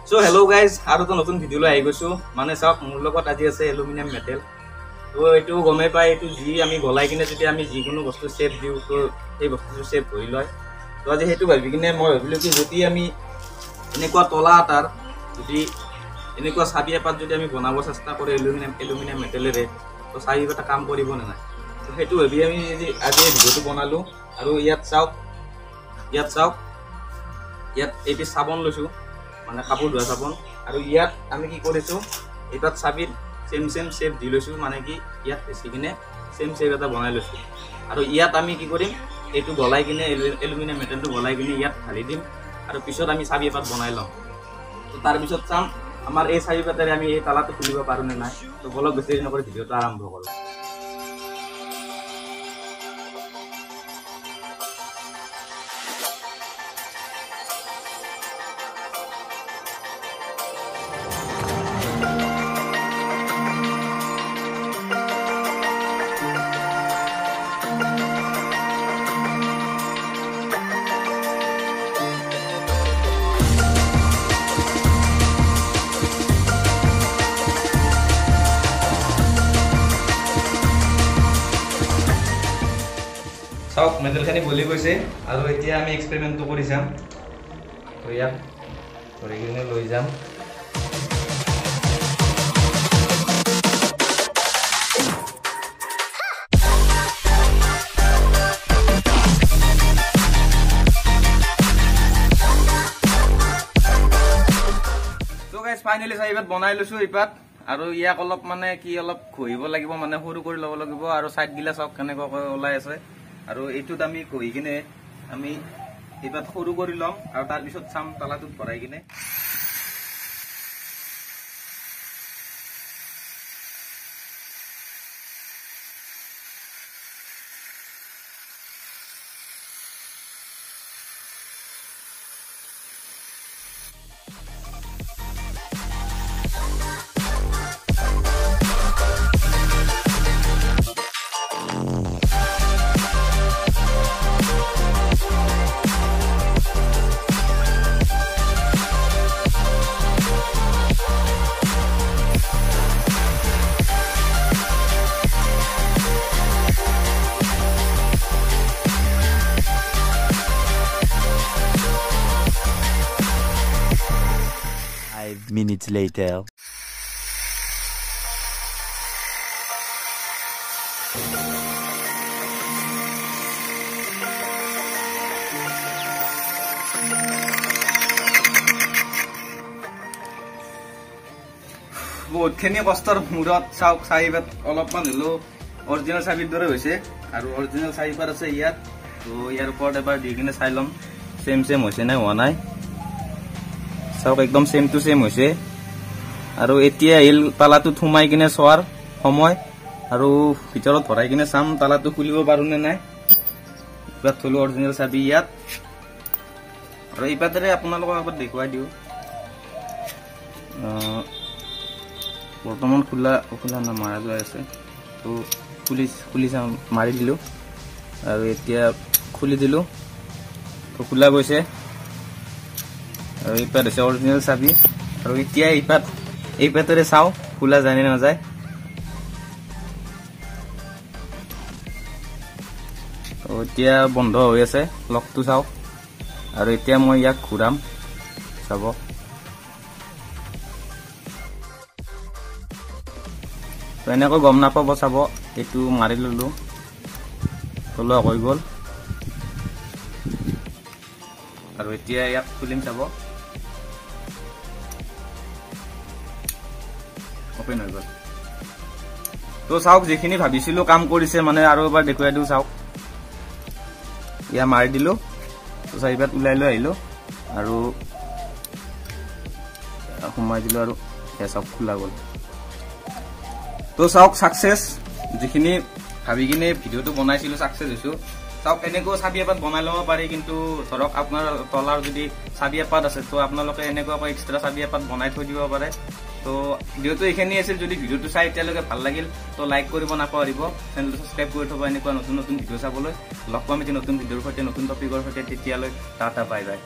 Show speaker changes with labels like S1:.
S1: So hello guys, আৰু এটা নতুন ভিডিঅ লৈ আহি গৈছো মানে চাওক মোৰ লগত আজি আছে এলুমিনিয়াম মেটেল তো এটো গমে পাই এটো জি আমি গলাই কিনে যদি আমি যিকোনো বস্তু শেপ দিও তো এই বস্তুটো শেপ হৈ লয় তো আজি হেতু ভাবি কিনে মই ভাবিলো কি যদি আমি এনেকুৱা তলা আটাৰ যদি এনেকুৱা চাবি এপাত যদি আমি বনাব চেষ্টা কৰি এলুমিনিয়াম মেটেলেৰে তো চাবি এটা কাম কৰিব না নাই তো হেতু ভাবি আমি আজি ভিডিঅটো বনালো আৰু ইয়াত চাওক ইয়াত এপি সাবন লৈছো মানে কাপোৰ ধোৱা সাবন আৰু ইয়াত আমি কি কৰিছো এটাত চাবিৰ সেম শেপ দি লৈছো মানে কি ইয়াত বেছি কিনে সেম শেপ এটা বনাই লৈছো আৰু ইয়াত আমি কি কৰিম এটো গলাই কিনে এলুমিনিয়াম মেটেলটো গলাই কিনে ইয়াত ঢালি দিম আৰু পিছত আমি চাবি এপাত বনাই লম তো তাৰ পিছত চাম আমাৰ এই চাবি পাতেৰে আমি এই তালাটো খুলিব পাৰো নে নাই তো বলক বেছি নকৰি ভিডিঅটো আৰম্ভ কৰো চাওক মেটেলখানি গলি গৈছে আৰু এতিয়া আমি এক্সপেৰিমেন্টটো কৰি যাম তো ইয়াত কৰি কিনে লৈ যাম তো গাইস ফাইনালি চাইবাত বনাই লৈছো ইপাত আৰু ইয়াক অলপ মানে কি অলপ খহিব লাগিব মানে সৰু কৰি ল'ব লাগিব আৰু সাইড গিলা চাওক কেনেকৈ ওলাই আছে আৰু এইটোত আমি কহি কিনে আমি এবাৰ সৰু কৰি লম আৰু তাৰ পিছত চাম তালাটোত ভৰাই কিনে
S2: Minutes later.
S1: বহুতখিনি কষ্টৰ মূৰত চাওক চাবিপাত অলপমান হলো অৰিজিনেল চাবিৰ দৰে হৈছে আৰু অৰিজিনেল চাবিপাত আছে ইয়াত তো ইয়াৰ ওপৰত এবাৰ দি কিনে চাই লম সেম হৈছে নাই হোৱা নাই চাওক একদম সেম টু সেম হৈছে আৰু এতিয়া হিল তালাটো থুমাই কিনে চোৱাৰ সময় আৰু ভিতৰত ভৰাই কিনে চাম তালাটো খুলিব পাৰো নে নাই ইয়াত থলো অৰিজিনেল চাবি ইয়াত আৰু এই পাতেৰে আপোনালোকক এবাৰ দেখুৱাই দিও বৰ্তমান খোলা না মাৰা গৈ আছে তো খুলি মাৰি দিলো আৰু এতিয়া খুলি দিলো তো খোলা গৈছে আৰু এই পাত আছে অৰিজিনেল চাবি আৰু এতিয়া এই পাতেৰে চাও খোলা যায় নে নাযায় তো এতিয়া বন্ধ হৈ আছে লকটো চাও আৰু এতিয়া মই ইয়াক ঘূৰাম চাব তো এনেকৈ গম নাপাব চাব এইটো মাৰি ললো তো লক হৈ গ'ল আৰু এতিয়া ইয়াক খুলিম চাব ওপেন হৈ গ'ল তো চাওক যিখিনি ভাবিছিলো কাম কৰিছে মানে আৰু এবাৰ দেখুৱাই দিও চাওক ইয়া মাৰি দিলো তো চাইবাত উলাই লৈ আহিলো আৰু সোমাই দিলো আৰু এ সব খোলা গ'ল তো চাওক সাকসেস যিখিনি ভাবি কিনে ভিডিওটো বনাইছিলো সাকসেস হৈছো চাওক এনেকৈ চাবি এপাত বনাই ল'ব পাৰি কিন্তু ধৰক আপোনাৰ তলাৰ যদি চাবি এপাত আছে তো আপোনালোকে এনেকৈ এক্সট্ৰা চাবি এপাত বনাই থৈ দিব পাৰে তো ভিডিওটো এখানে আছিল যদি ভিডিওটো চাই এতিয়ালৈকে ভাল লাগিল তো লাইক কৰিব নাপাহৰিব চেনেলটো সাবস্ক্ৰাইব কৰি থব এনেকুৱা নতুন নতুন ভিডিও চাবলৈ লগ পাম এটি নতুন ভিডিওৰ সৈতে নতুন টপিকৰ সৈতে তেতিয়ালৈ টাটা বাই বাই